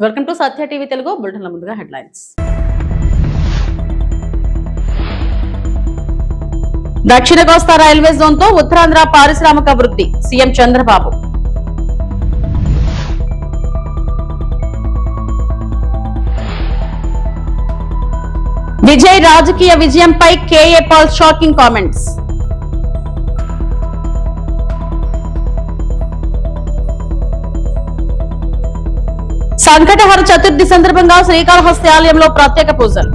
Welcome to Satya TV Telugu. బులెటిన్ల ముందుగా headlines. దక్షిణ కోస్తా రైల్వే జోన్ తో ఉత్తరాంధ్ర పారిశ్రామిక అభివృద్ధి సీఎం చంద్రబాబు. విజయ్ రాజకీయ విజయంపై KA Paul shocking comments. Sankatahara Chaturthi సందర్భంగా శ్రీకాళహస్తి ఆలయంలో ప్రత్యేక పూజలు.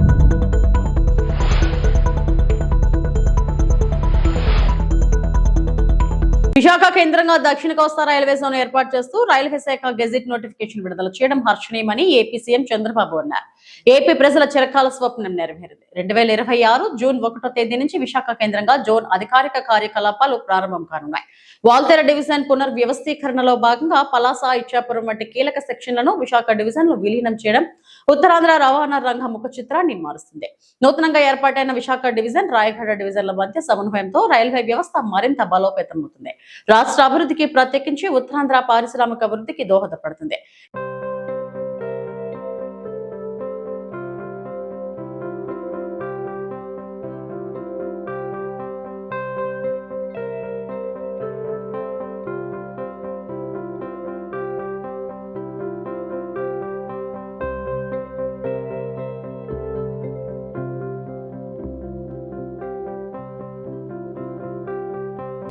విశాఖ కేంద్రంగా దక్షిణ కోస్తా రైల్వే జోన్ ఏర్పాటు చేస్తూ రైల్వే శాఖ గెజిట్ నోటిఫికేషన్ విడుదల చేయడం హర్షణీయమని ఏపీ సీఎం చంద్రబాబు అన్నారు. ఏపీ ప్రజల చిరకాల స్వప్నం నెరవేరింది. 2026 జూన్ 1వ తేదీ నుంచి విశాఖ కేంద్రంగా జోన్ అధికారిక కార్యకలాపాలు ప్రారంభం కానున్నాయి. వాల్తేర డివిజన్ పునర్వ్యవస్థీకరణలో భాగంగా పలాస, ఇచ్చాపురం వంటి కీలక సెక్షన్లను విశాఖ డివిజన్ లో విలీనం చేయడం ఉత్తరాంధ్ర రవాణా రంగ ముఖ చిత్రాన్ని మారుస్తుంది. నూతనంగా ఏర్పాటైన విశాఖ డివిజన్, రాయగడ డివిజన్ల మధ్య సమన్వయంతో రైల్వే వ్యవస్థ మరింత బలోపేతమవుతుంది. రాష్ట్ర అభివృద్ధికి, ప్రత్యేకించి ఉత్తరాంధ్ర పారిశ్రామిక అభివృద్ధికి దోహదపడుతుంది.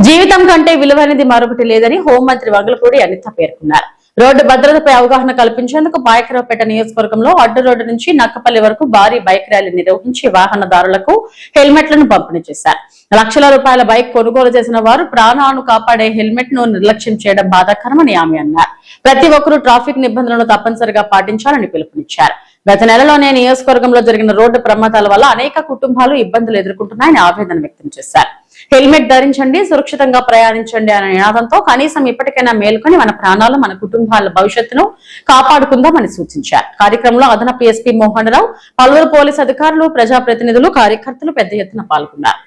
జీవితం కంటే విలువైనది మరొకటి లేదని హోంమంత్రి వంగలపూడి అనిత పేర్కొన్నారు. రోడ్డు భద్రతపై అవగాహన కల్పించేందుకు పాయకరావుపేట నియోజకవర్గంలో అడ్డు రోడ్డు నుంచి నక్కపల్లి వరకు భారీ బైక్ ర్యాలీ నిర్వహించి వాహనదారులకు హెల్మెట్లను పంపిణీ చేశారు. లక్షల రూపాయల బైక్ కొనుగోలు చేసిన వారు ప్రాణాలను కాపాడే హెల్మెట్ ను నిర్లక్ష్యం చేయడం బాధాకరమని ఆమె అన్నారు. ప్రతి ఒక్కరూ ట్రాఫిక్ నిబంధనలను తప్పనిసరిగా పాటించాలని పిలుపునిచ్చారు. గత నెలలోనే నియోజకవర్గంలో జరిగిన రోడ్డు ప్రమాదాల వల్ల అనేక కుటుంబాలు ఇబ్బందులు ఎదుర్కొంటున్నాయని ఆవేదన వ్యక్తం చేశారు. హెల్మెట్ ధరించండి, సురక్షితంగా ప్రయాణించండి అనే నినాదంతో కనీసం ఇప్పటికైనా మేలుకొని మన ప్రాణాలు, మన కుటుంబాల భవిష్యత్తును కాపాడుకుందామని సూచించారు. కార్యక్రమంలో అదనపు ఎస్పీ మోహన్ రావు, పలువురు పోలీసు అధికారులు, ప్రజాప్రతినిధులు, కార్యకర్తలు పెద్ద ఎత్తున పాల్గొన్నారు.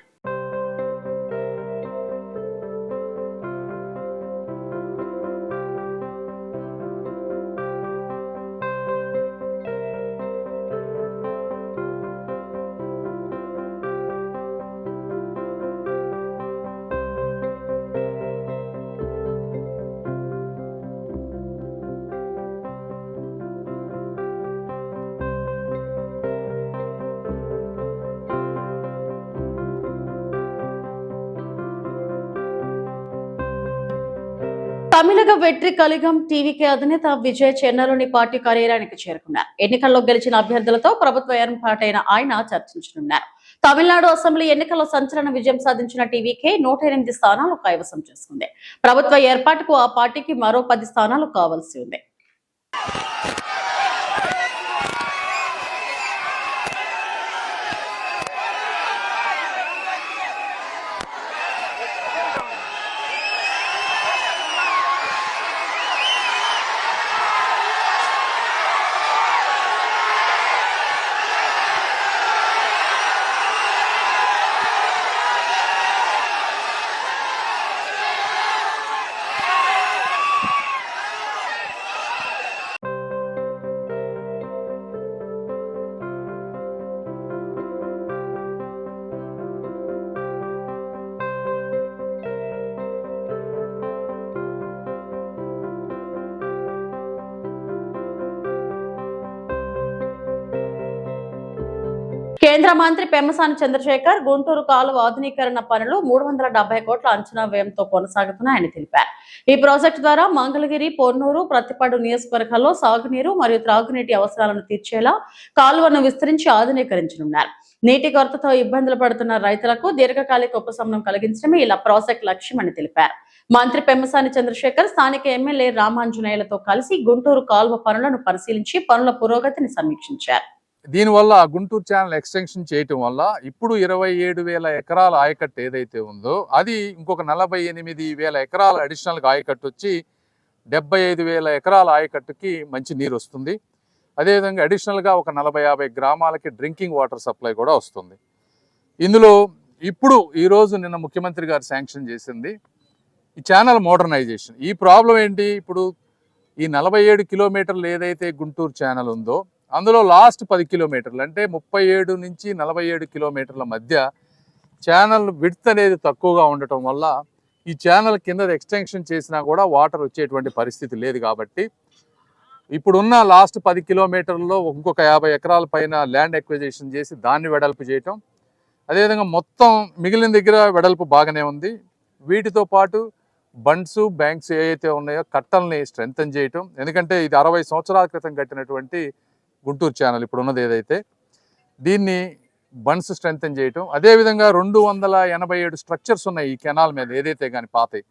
తమిళగ వెట్రి కలిగం టీవీకే అధినేత విజయ్ చెన్నైలోని పార్టీ కార్యాలయానికి చేరుకున్నారు. ఎన్నికల్లో గెలిచిన అభ్యర్థులతో ప్రభుత్వ ఏర్పాటైన ఆయన చర్చించనున్నారు. తమిళనాడు అసెంబ్లీ ఎన్నికల్లో సంచలన విజయం సాధించిన టీవీకే 108 స్థానాలు కైవసం చేసుకుంది. ప్రభుత్వ ఏర్పాటుకు ఆ పార్టీకి మరో 10 స్థానాలు కావాల్సి ఉంది. కేంద్ర మంత్రి పెమ్మసాని చంద్రశేఖర్ గుంటూరు కాలువ ఆధునీకరణ పనులు 370 కోట్ల అంచనా వ్యయంతో కొనసాగుతున్నాయని తెలిపారు. ఈ ప్రాజెక్టు ద్వారా మంగళగిరి, పొన్నూరు, ప్రతిపాడు నియోజకవర్గాల్లో సాగునీరు మరియు త్రాగునీటి అవసరాలను తీర్చేలా కాలువను విస్తరించి ఆధునీకరించనున్నారు. నీటి కొరతతో ఇబ్బందులు పడుతున్న రైతులకు దీర్ఘకాలిక ఉపశమనం కలిగించడమే ఇలా ప్రాజెక్టు లక్ష్యమని తెలిపారు. మంత్రి పెమ్మసాని చంద్రశేఖర్ స్థానిక ఎమ్మెల్యే రామాంజనేయులతో కలిసి గుంటూరు కాలువ పనులను పరిశీలించి పనుల పురోగతిని సమీక్షించారు. దీనివల్ల గుంటూరు ఛానల్ ఎక్స్టెన్షన్ చేయటం వల్ల ఇప్పుడు 27,000 ఎకరాల ఆయకట్టు ఏదైతే ఉందో అది ఇంకొక 48,000 ఎకరాల అడిషనల్గా ఆయకట్టు వచ్చి 75,000 ఎకరాల ఆయకట్టుకి మంచి నీరు వస్తుంది. అదేవిధంగా అడిషనల్గా ఒక 40-50 గ్రామాలకి డ్రింకింగ్ వాటర్ సప్లై కూడా వస్తుంది. ఇందులో ఇప్పుడు ఈరోజు నిన్న ముఖ్యమంత్రి గారు శాంక్షన్ చేసింది ఈ ఛానల్ మోడర్నైజేషన్. ఈ ప్రాబ్లం ఏంటి, ఇప్పుడు ఈ 47 కిలోమీటర్లు ఏదైతే గుంటూరు ఛానల్ ఉందో అందులో లాస్ట్ 10 కిలోమీటర్లు అంటే 37 నుంచి 47 కిలోమీటర్ల మధ్య ఛానల్ విడ్త్ అనేది తక్కువగా ఉండటం వల్ల ఈ ఛానల్ కింద ఎక్స్టెన్షన్ చేసినా కూడా వాటర్ వచ్చేటువంటి పరిస్థితి లేదు. కాబట్టి ఇప్పుడున్న లాస్ట్ 10 కిలోమీటర్లలో ఇంకొక 50 ఎకరాల పైన ల్యాండ్ ఎక్విజిషన్ చేసి దాన్ని వెడల్పు చేయటం, అదేవిధంగా మొత్తం మిగిలిన దగ్గర వెడల్పు బాగానే ఉంది. వీటితో పాటు బండ్స్ బ్యాంక్స్ ఏవైతే ఉన్నాయో కట్టల్ని స్ట్రెంగ్తన్ చేయటం, ఎందుకంటే ఇది 60 సంవత్సరాల క్రితం కట్టినటువంటి గుంటూరు ఛానల్ ఇప్పుడు ఉన్నది ఏదైతే దీన్ని బండ్స్ స్ట్రెంగ్తన్ చేయటం, అదేవిధంగా 287 స్ట్రక్చర్స్ ఉన్నాయి ఈ కెనాల్ మీద ఏదైతే కానీ పాతాయి.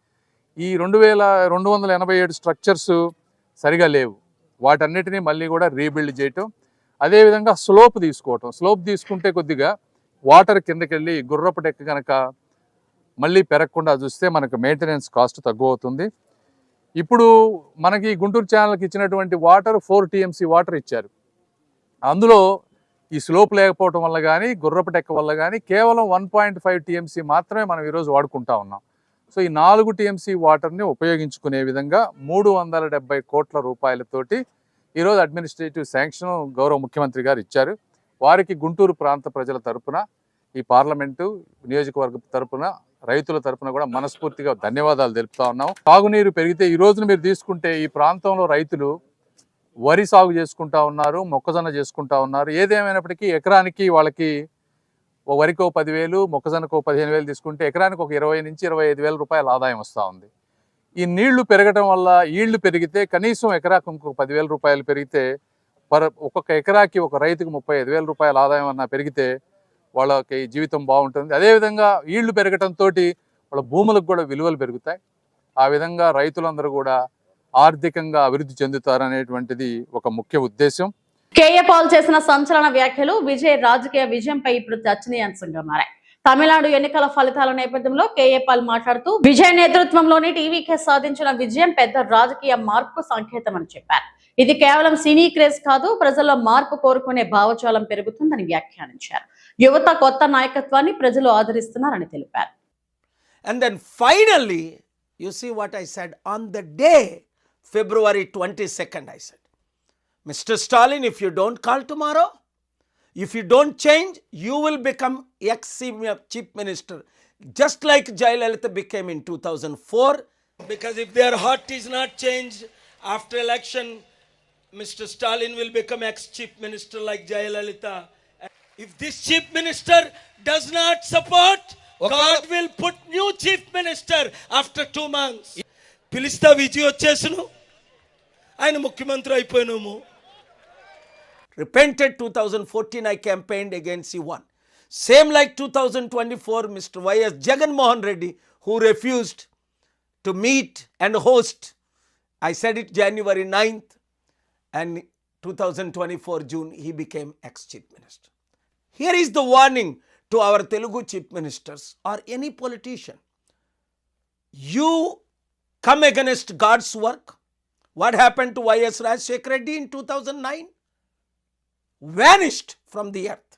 ఈ 287 స్ట్రక్చర్స్ సరిగా లేవు, వాటన్నిటినీ మళ్ళీ కూడా రీబిల్డ్ చేయటం, అదేవిధంగా స్లోప్ తీసుకోవటం. స్లోప్ తీసుకుంటే కొద్దిగా వాటర్ కిందకి వెళ్ళి గుర్రపు డెక్క కనుక మళ్ళీ పెరగకుండా చూస్తే మనకు మెయింటెనెన్స్ కాస్ట్ తక్కువ అవుతుంది. ఇప్పుడు మనకి గుంటూరు ఛానల్కి ఇచ్చినటువంటి వాటర్ 4 TMC వాటర్ ఇచ్చారు. అందులో ఈ స్లోప్ లేకపోవడం వల్ల కానీ గుర్రపు డెక్క వల్ల కానీ కేవలం 1.5 TMC మాత్రమే మనం ఈరోజు వాడుకుంటా ఉన్నాం. సో ఈ 4 TMC వాటర్ని ఉపయోగించుకునే విధంగా 370 కోట్ల రూపాయలతోటి ఈరోజు అడ్మినిస్ట్రేటివ్ శాంక్షన్ గౌరవ ముఖ్యమంత్రి గారు ఇచ్చారు. వారికి గుంటూరు ప్రాంత ప్రజల తరపున, ఈ పార్లమెంటు నియోజకవర్గ తరపున, రైతుల తరపున కూడా మనస్ఫూర్తిగా ధన్యవాదాలు తెలుపుతా ఉన్నాం. తాగునీరు పెరిగితే ఈ రోజున మీరు తీసుకుంటే ఈ ప్రాంతంలో రైతులు వరి సాగు చేసుకుంటా ఉన్నారు, మొక్కజొన్న చేసుకుంటా ఉన్నారు. ఏదేమైనప్పటికీ ఎకరానికి వాళ్ళకి వరికో 10,000, మొక్కజొన్నకో 15,000 తీసుకుంటే ఎకరానికి ఒక 20 నుంచి 25,000 రూపాయల ఆదాయం వస్తూ ఉంది. ఈ నీళ్లు పెరగటం వల్ల ఈళ్లు పెరిగితే కనీసం ఎకరాకు ఇంకొక 10,000 రూపాయలు పెరిగితే ఒక్కొక్క ఎకరాకి ఒక రైతుకు 35,000 రూపాయల ఆదాయం అన్న పెరిగితే వాళ్ళకి జీవితం బాగుంటుంది. అదేవిధంగా ఈళ్లు పెరగటంతో వాళ్ళ భూములకు కూడా విలువలు పెరుగుతాయి. ఆ విధంగా రైతులందరూ కూడా ఆర్థికంగా అభివృద్ధి చెందుతారనేటువంటిది ఒక ముఖ్య ఉద్దేశం. కేఏ పాల్ చేసిన సంచలన వ్యాఖ్యలు విజయ్ రాజకీయ విజయంపై ఇప్పుడు చర్చనీయాంశంగా మారాయి. తమిళనాడు ఎన్నికల ఫలితాల నేపథ్యంలో కేఏ పాల్ మాట్లాడుతూ విజయ్ నేతృత్వంలోని టీవీకే సాధించిన విజయం పెద్ద రాజకీయ మార్పు సంకేతమని చెప్పారు. ఇది కేవలం సినీ క్రేజ్ కాదు, ప్రజల్లో మార్పు కోరుకునే భావజాలం పెరుగుతుందని వ్యాఖ్యానించారు. యువత కొత్త నాయకత్వాన్ని ప్రజలు ఆదరిస్తున్నారని తెలిపారు. And then finally, you see what I said on the day, February 22nd, I said, Mr. Stalin, if you don't call tomorrow, if you don't change, you will become ex-chief minister, just like Jayalalitha became in 2004. Because if their heart is not changed after election, Mr. Stalin will become ex-chief minister like Jayalalitha. If this chief minister does not support, God will put new chief minister after 2 months. పిలిస్తా Vijay వచ్చేసును, ఆయన ముఖ్యమంత్రి అయిపోయినాము. Repented 2014, I campaigned against C1. Same like 2024, Mr. Y.S. Jagan Mohan Reddy, who refused to meet and host. I said it January 9th, and 2024 June, he became ex-chief minister. Here is the warning to our Telugu chief ministers or any politician. You come against God's work. What happened to Y.S. Rajshekar Reddy in 2009? Vanished from the earth.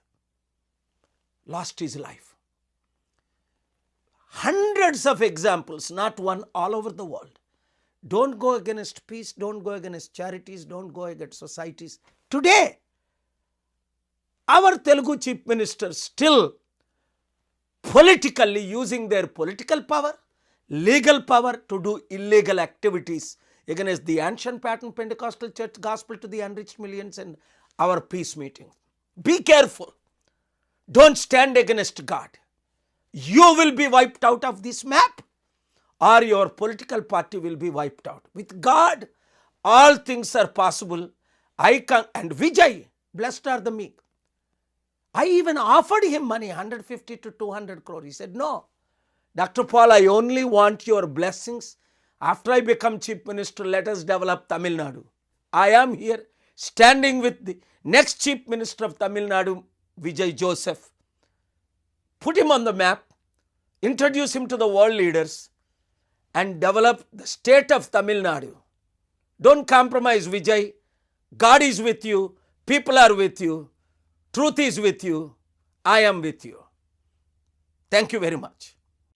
Lost his life. Hundreds of examples, not one, all over the world. Don't go against peace, don't go against charities, don't go against societies. Today, our Telugu chief ministers still politically using their political power, legal power to do illegal activities against the ancient pattern Pentecostal church gospel to the unreached millions and our peace meeting. Be careful. Don't stand against God. You will be wiped out of this map, or your political party will be wiped out. With God, all things are possible. And Vijay, blessed are the meek. I even offered him money, 150 to 200 crore. He said, no. Dr. Paul, I only want your blessings. After I become chief minister, let us develop Tamil Nadu. I am here standing with the next chief minister of Tamil Nadu, Vijay Joseph. Put him on the map, introduce him to the world leaders, and develop the state of Tamil Nadu. Don't compromise, Vijay. God is with you. People are with you. Truth is with you. I am with you. Thank you very much.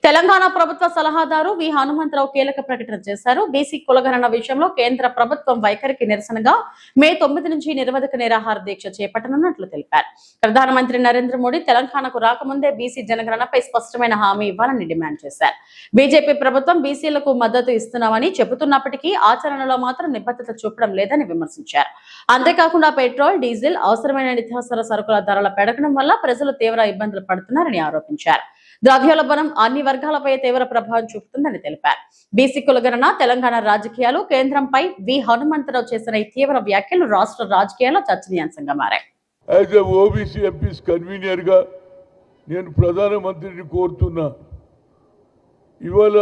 Telangana ప్రభుత్వ సలహాదారు వి హనుమంతరావు కీలక ప్రకటన చేశారు. BC కులగణన విషయంలో కేంద్ర ప్రభుత్వం వైఖరికి నిరసనగా మే 9 నుంచి నిరవధిక నిరాహార దీక్ష చేపట్టనున్నట్లు తెలిపారు. ప్రధానమంత్రి నరేంద్ర మోడీ తెలంగాణకు రాకముందే బీసీ జనగణనపై స్పష్టమైన హామీ ఇవ్వాలని డిమాండ్ చేశారు. బీజేపీ ప్రభుత్వం బీసీలకు మద్దతు ఇస్తున్నామని చెబుతున్నప్పటికీ ఆచరణలో మాత్రం నిబద్ధత చూపడం లేదని విమర్శించారు. అంతేకాకుండా పెట్రోల్, డీజిల్, అవసరమైన నిత్యావసర సరుకుల ధరల పెరగడం వల్ల ప్రజలు తీవ్ర ఇబ్బందులు పడుతున్నారని ఆరోపించారు. ద్రవ్యోల్బణం అన్ని వర్గాలపై తీవ్ర ప్రభావం చూపుతుందని తెలిపారు. బీసీ కులగణన, తెలంగాణ రాజకీయాలు, కేంద్రంపై వి హనుమంతరావు చేసిన ఈ తీవ్ర వ్యాఖ్యలు రాష్ట్ర రాజకీయాల్లో చర్చనీయాంశంగా మారాయి. యాజ్ ఎ ఓబీసీ ఎంపీస్ కన్వీనర్గా నేను ప్రధానమంత్రిని కోరుతున్నా. ఇవాళ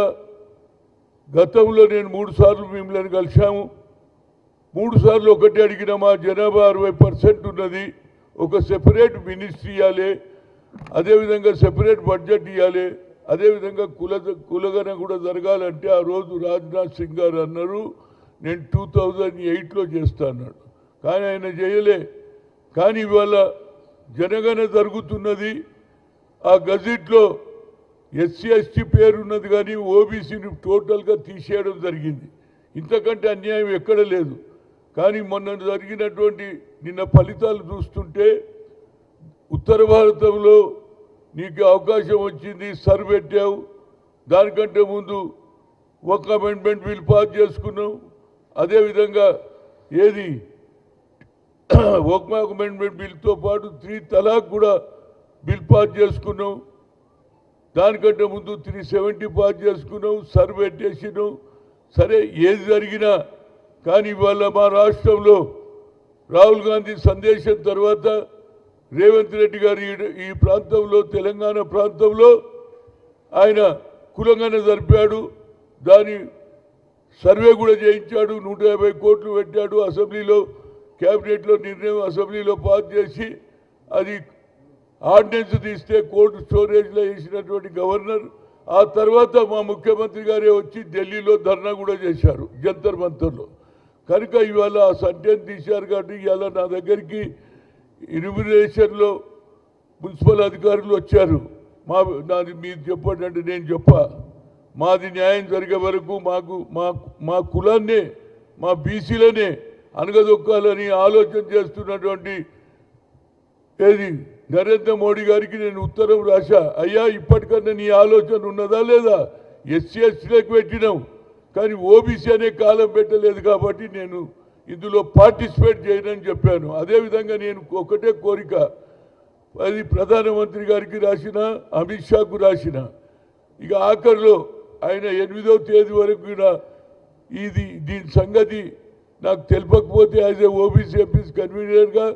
గతంలో నేను 3 సార్లు మిమ్మల్ని కలిశాము. 3 సార్లు ఒకటి అడిగిన మా జనాభా 60% ఉన్నది, ఒక సెపరేట్ మినిస్ట్రీ ఇవ్వాలి, అదేవిధంగా సెపరేట్ బడ్జెట్ ఇవ్వాలి, అదేవిధంగా కులగణ కూడా జరగాలంటే ఆ రోజు రాజ్నాథ్ సింగ్ గారు అన్నారు నేను 2008లో చేస్తా అన్నాడు. కానీ ఆయన చేయలే. కానీ ఇవాళ జనగణ జరుగుతున్నది. ఆ గజెట్లో ఎస్సీ ఎస్టీ పేరున్నది కానీ ఓబీసీని టోటల్గా తీసేయడం జరిగింది. ఇంతకంటే అన్యాయం ఎక్కడ లేదు. కానీ మొన్న జరిగినటువంటి నిన్న ఫలితాలు చూస్తుంటే ఉత్తర భారతంలో నీకు అవకాశం వచ్చింది, సరిపెట్టావు. దానికంటే ముందు ఒక అమెండ్మెంట్ బిల్ పాస్ చేసుకున్నావు. అదేవిధంగా ఏది ఒక అమెండ్మెంట్ బిల్తో పాటు 3 తలాక్ కూడా బిల్ పాస్ చేసుకున్నావు. దానికంటే ముందు 370 పాస్ చేసుకున్నావు, సరిపెట్టేసినావు. సరే ఏది జరిగినా కానీ ఇవాళ మా రాష్ట్రంలో రాహుల్ గాంధీ సందేశం తర్వాత రేవంత్ రెడ్డి గారు ఈ ప్రాంతంలో తెలంగాణ ప్రాంతంలో ఆయన కులంగాన జరిపాడు. దాని సర్వే కూడా చేయించాడు. 150 కోట్లు పెట్టాడు. అసెంబ్లీలో క్యాబినెట్లో నిర్ణయం అసెంబ్లీలో పాస్ చేసి అది ఆర్డినెన్స్ తీస్తే కోల్డ్ స్టోరేజ్లో వేసినటువంటి గవర్నర్ ఆ తర్వాత మా ముఖ్యమంత్రి గారే వచ్చి ఢిల్లీలో ధర్నా కూడా చేశారు జంతర్ మంతర్లో. కనుక ఇవాళ ఆ సంటెన్ తీశారు. కాబట్టి ఇవాళ నా దగ్గరికి ఇన్యూమినేషన్లో మున్సిపల్ అధికారులు వచ్చారు. నాది మీరు చెప్పండి అంటే నేను చెప్పా, మాది న్యాయం జరిగే వరకు మా కులాన్నే మా బీసీలనే అనగదొక్కాలని ఆలోచన చేస్తున్నటువంటి ఏది నరేంద్ర మోడీ గారికి నేను ఉత్తరం రాశా. అయ్యా ఇప్పటికన్నా నీ ఆలోచన ఉన్నదా లేదా? ఎస్సీ ఎస్టీలకు పెట్టినావు కానీ ఓబీసీ అనే కాలం పెట్టలేదు కాబట్టి నేను ఇందులో పార్టిసిపేట్ చేయనని చెప్పాను. అదేవిధంగా నేను ఒకటే కోరిక, అది ప్రధానమంత్రి గారికి రాసిన, అమిత్ షాకు రాసిన, ఇక ఆఖరిలో ఆయన 8వ తేదీ వరకు కూడా దీని సంగతి నాకు తెలియకపోతే యాజ్ ఏ ఓబీసీ ఎంపీస్ కన్వీనర్గా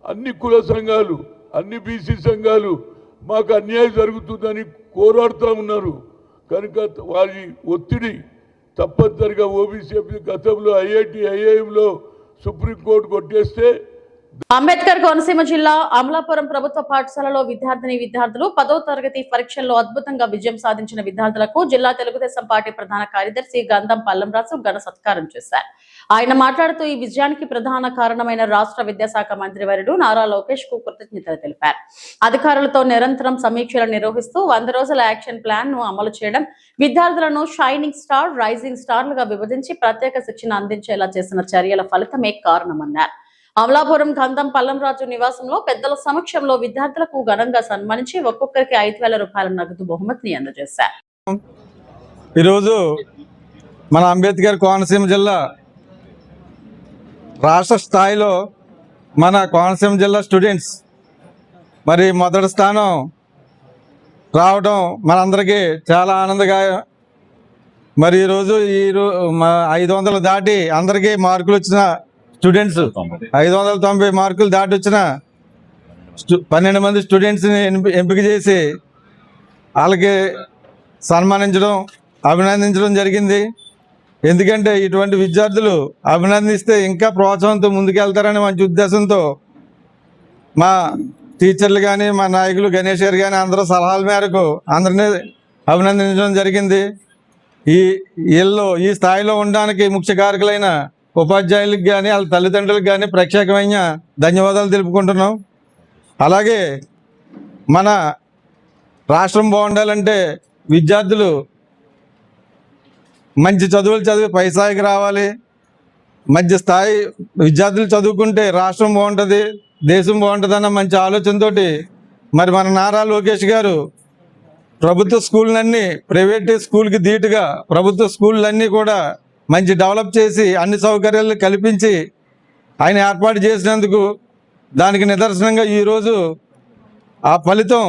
అన్ని కుల సంఘాలు, అన్ని బీసీ సంఘాలు మాకు అన్యాయం జరుగుతుందని పోరాడుతూ ఉన్నారు. కనుక వారి ఒత్తిడి తప్పనిసరిగా ఓబీసీ ఎంపీ గతంలో ఐఐఎంలో సుప్రీంకోర్టు కొట్టేస్తే అంబేద్కర్ కోనసీమ జిల్లా అమలాపురం ప్రభుత్వ పాఠశాలలో విద్యార్థులు 10వ తరగతి పరీక్షల్లో అద్భుతంగా విజయం సాధించిన విద్యార్థులకు జిల్లా తెలుగుదేశం పార్టీ ప్రధాన కార్యదర్శి గంధం పల్లంరాజు ఘన సత్కారం చేశారు. ఆయన మాట్లాడుతూ ఈ విజయానికి ప్రధాన కారణమైన రాష్ట్ర విద్యాశాఖ మంత్రి వర్యుడు నారా లోకేష్ కు కృతజ్ఞతలు తెలిపారు. అధికారులతో నిరంతరం సమీక్షలు నిర్వహిస్తూ 100 రోజుల యాక్షన్ ప్లాన్ ను అమలు చేయడం, విద్యార్థులను షైనింగ్ స్టార్, రైజింగ్ స్టార్లుగా విభజించి ప్రత్యేక శిక్షణ అందించేలా చేసిన చర్యల ఫలితమే కారణమన్నారు. అమలాపురం గంధం పల్లంరాజు నివాసంలో పెద్దల సమక్షంలో విద్యార్థులకు ఘనంగా సన్మానించి ఒక్కొక్కరికి 5,000 రూపాయల నగదు బహుమతిని అందజేశారు. ఈరోజు మన అంబేద్కర్ కోనసీమ జిల్లా రాష్ట్ర స్థాయిలో మన కోనసీమ జిల్లా స్టూడెంట్స్ మరి మొదటి స్థానం రావడం మనందరికీ చాలా ఆనందదాయకం. మరి ఈరోజు 500 దాటి అందరికీ మార్కులు వచ్చిన స్టూడెంట్స్ 590 మార్కులు దాటి వచ్చిన 12 మంది స్టూడెంట్స్ని ఎంపిక చేసి వాళ్ళకి సన్మానించడం, అభినందించడం జరిగింది. ఎందుకంటే ఇటువంటి విద్యార్థులు అభినందిస్తే ఇంకా ప్రోత్సాహంతో ముందుకెళ్తారనే మంచి ఉద్దేశంతో మా టీచర్లు కానీ మా నాయకులు గణేష్ గారు కానీ అందరూ సలహాల మేరకు అందరినీ అభినందించడం జరిగింది. ఈ స్థాయిలో ఉండడానికి ముఖ్య కారకులైన ఉపాధ్యాయులకు కానీ వాళ్ళ తల్లిదండ్రులకు కానీ ప్రత్యేకమైన ధన్యవాదాలు తెలుపుకుంటున్నాం. అలాగే మన రాష్ట్రం బాగుండాలంటే విద్యార్థులు మంచి చదువులు చదివి పై స్థాయికి రావాలి. మంచి స్థాయి విద్యార్థులు చదువుకుంటే రాష్ట్రం బాగుంటుంది, దేశం బాగుంటుంది అన్న మంచి ఆలోచనతోటి మరి మన నారా లోకేష్ గారు ప్రభుత్వ స్కూళ్ళన్నీ ప్రైవేట్ స్కూల్కి ధీటుగా ప్రభుత్వ స్కూళ్ళన్నీ కూడా మంచి డెవలప్ చేసి అన్ని సౌకర్యాలు కల్పించి ఆయన ఏర్పాటు చేసినందుకు దానికి నిదర్శనంగా ఈరోజు ఆ ఫలితం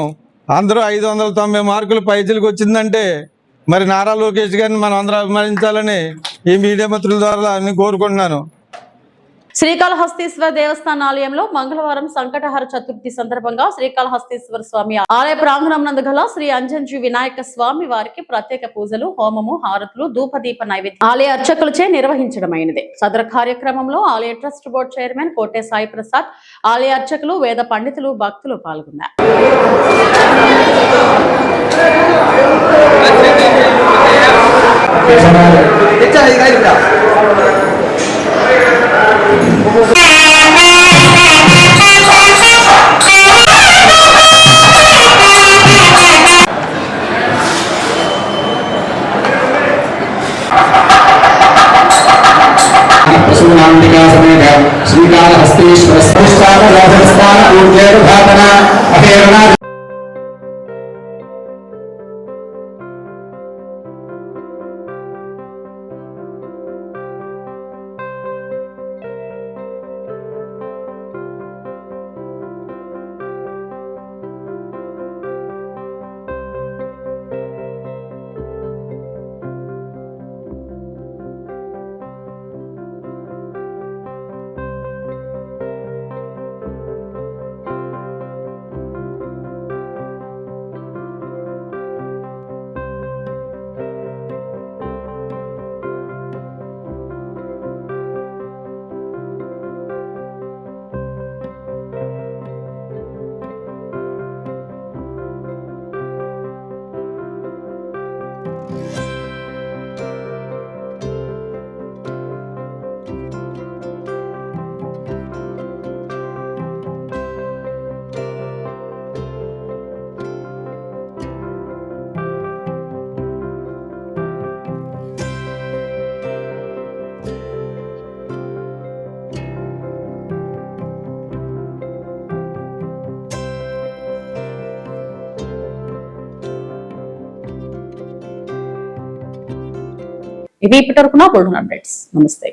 అందరూ 590 మార్కులు పైచిలకు వచ్చిందంటే మరి నారా లోకేష్ గారిని మనం అందరూ అభిమానించాలని ఈ మీడియా మిత్రుల ద్వారా నేను కోరుకుంటున్నాను. శ్రీకాళహస్తీశ్వర దేవస్థాన ఆలయంలో మంగళవారం సంకటహర చతుర్థి సందర్భంగా శ్రీకాళహస్తీశ్వర స్వామి ఆలయ ప్రాంగణం నందు గల శ్రీ అంజన్జీ వినాయక స్వామి వారికి ప్రత్యేక పూజలు, హోమము, హారతులు, ధూపదీప నైవేద్యం ఆలయ అర్చకులచే నిర్వహించడమైనది. సదరు కార్యక్రమంలో ఆలయ ట్రస్ట్ బోర్డు చైర్మన్ కోటే సాయి ప్రసాద్, ఆలయ అర్చకులు, వేద పండితులు, భక్తులు పాల్గొన్నారు. శ్రీకాళహస్తీశ్వర ఇవి ఇప్పటివరకు నా బులెటిన్ అప్డేట్స్. నమస్తే.